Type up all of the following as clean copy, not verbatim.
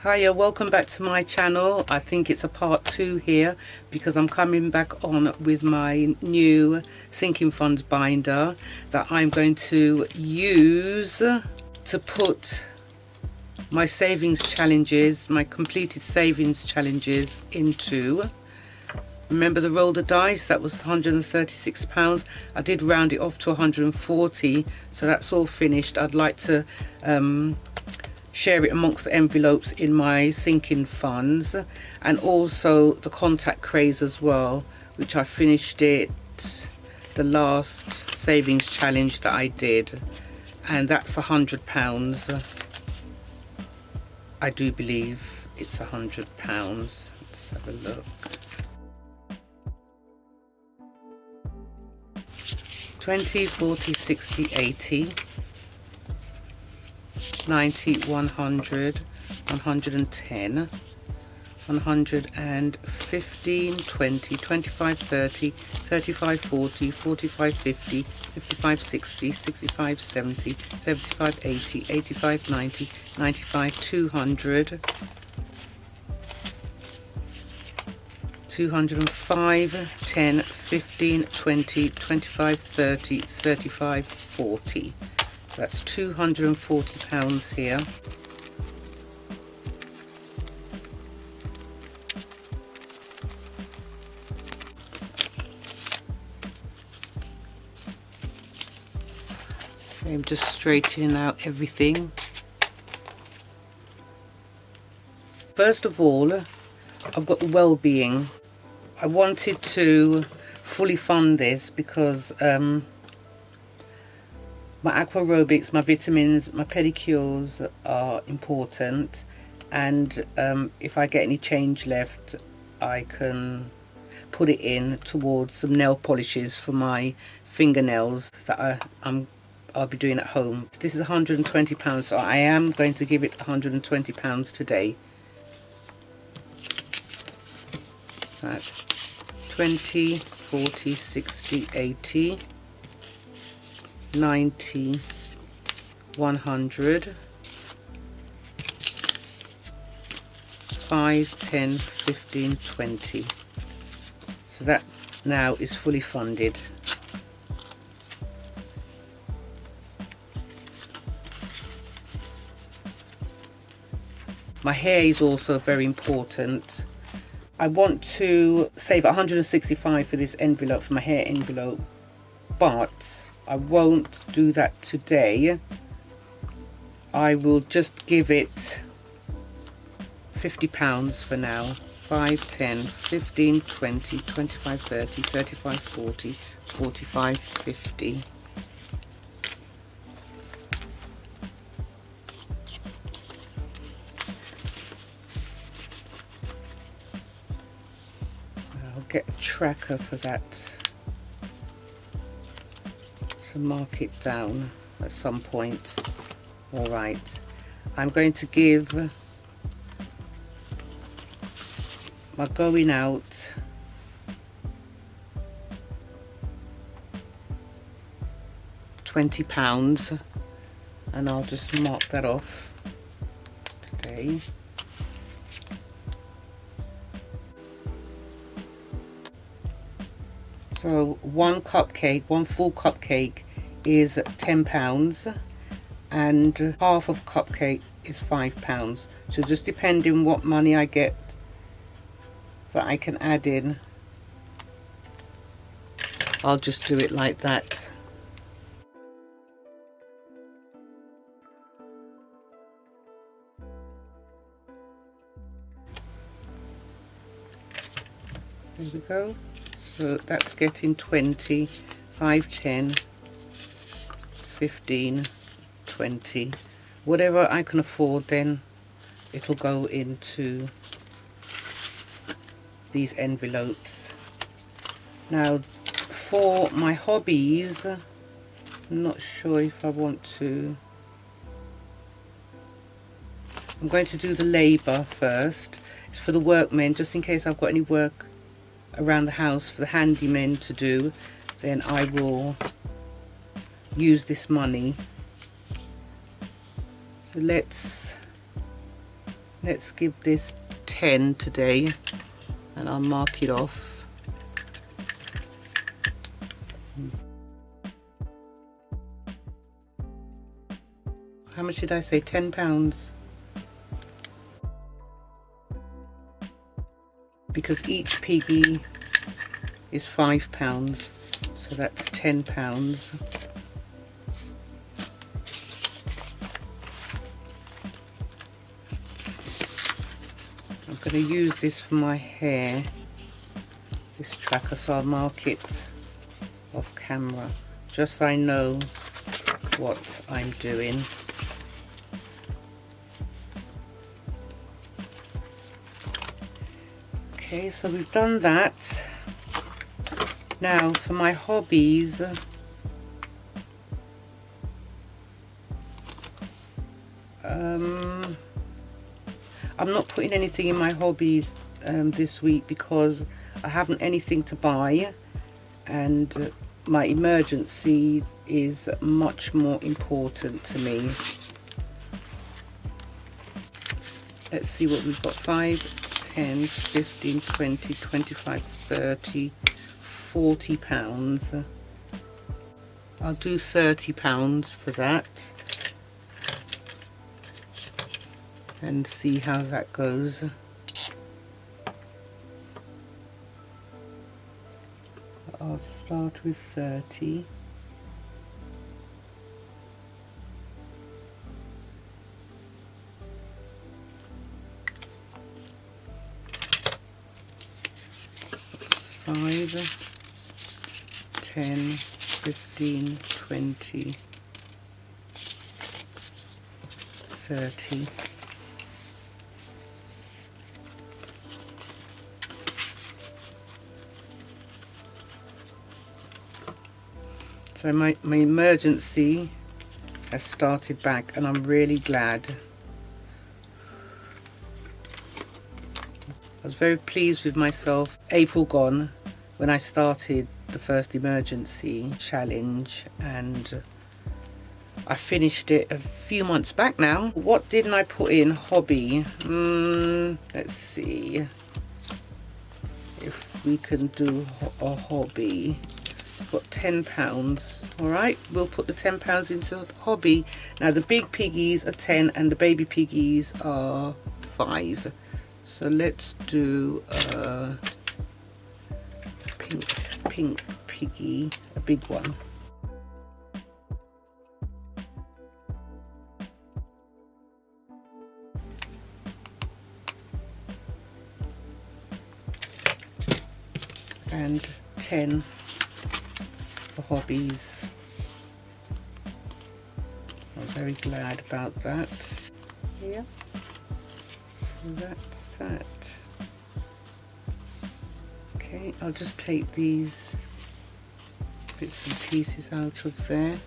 Hiya, welcome back to my channel. I think it's a part 2 here because I'm coming back on with my new sinking funds binder that I'm going to use to put my savings challenges, my completed savings challenges into. Remember the roll the dice, that was £136. I did round it off to 140, so that's all finished. I'd like to share it amongst the envelopes in my sinking funds, and also the contact craze as well, which I finished it the last savings challenge that I did, and that's £100. I do believe it's £100. Let's have a look. 20, 40, 60, 80, 90, 100, 110, 115, 20, 25, 30, 35, 40, 45, 50, 55, 60, 65, 70, 75, 80, 85, 90, 95, 200, 205, 10, 15, 20, 25, 30, 35, 40. So that's £240 here. Okay, I'm just straightening out everything. First of all, I've got the well-being. I wanted to fully fund this because my aqua aerobics, my vitamins, my pedicures are important, and if I get any change left, I can put it in towards some nail polishes for my fingernails that I'll be doing at home. This is £120, so I am going to give it £120 today. That's 20, 40, 60, 80, 90, 100, 5, 10, 15, 20. So that now is fully funded. My hair is also very important. I want to save 165 for this envelope, for my hair envelope, but I won't do that today. I will just give it £50 for now. 5, 10, 15, 20, 25, 30, 35, 40, 45, 50. I'll get a tracker for that to mark it down at some point. All right, I'm going to give my going out £20, and I'll just mark that off today. So one full cupcake is £10, and half of cupcake is £5. So just depending what money I get that I can add in, I'll just do it like that. There we go. So that's getting 20, 5, 10, 15, 20. Whatever I can afford, then it'll go into these envelopes. Now for my hobbies, I'm not sure if I want to. I'm going to do the labour first. It's for the workmen, just in case I've got any work around the house for the handymen to do, then I will use this money. So let's Let's give this 10 today, and I'll mark it off. How much did I say? £10? Because each piggy is £5, so that's £10. I'm going to use this for my hair, this tracker, so I'll mark it off camera, just so I know what I'm doing. Okay, so we've done that. Now for my hobbies, I'm not putting anything in my hobbies this week because I haven't anything to buy, and my emergency is much more important to me. Let's see what we've got. 5, 10, 15, 20, 25, 30, £40. I'll do £30 for that and see how that goes. I'll start with 30. That's 5, 10, 15, 20, 30. So my emergency has started back, and I'm really glad. I was very pleased with myself. April gone when I started the first emergency challenge, and I finished it a few months back now. What didn't I put in? Hobby. Let's see if we can do a hobby. Got £10. All right, we'll put the £10 into hobby. Now the big piggies are 10 and the baby piggies are 5. So let's do a pink piggy, a big one. And 10 for hobbies. I'm very glad about that. Yeah, so that's that. Okay, I'll just take these bits and pieces out of there.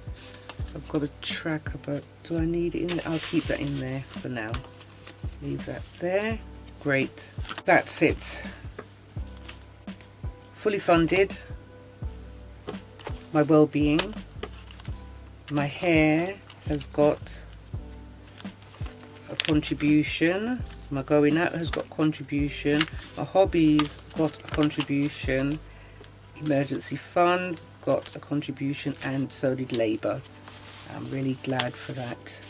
I've got a tracker, but do I need it in there? I'll keep that in there for now. Leave that there. Great, that's it. Fully funded. My well-being, my hair has got a contribution, my going out has got contribution, my hobbies got a contribution, emergency fund got a contribution, and so did labour. I'm really glad for that.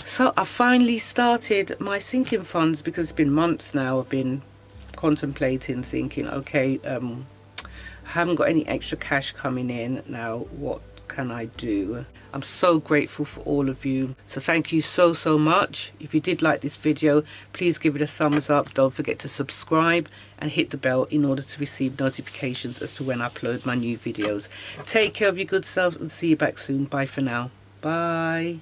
So I finally started my sinking funds, because it's been months now I've been contemplating, thinking, okay, I haven't got any extra cash coming in now, what can I do? I'm so grateful for all of you, so thank you so much. If you did like this video, please give it a thumbs up. Don't forget to subscribe and hit the bell in order to receive notifications as to when I upload my new videos. Take care of your good selves and see you back soon. Bye for now. Bye.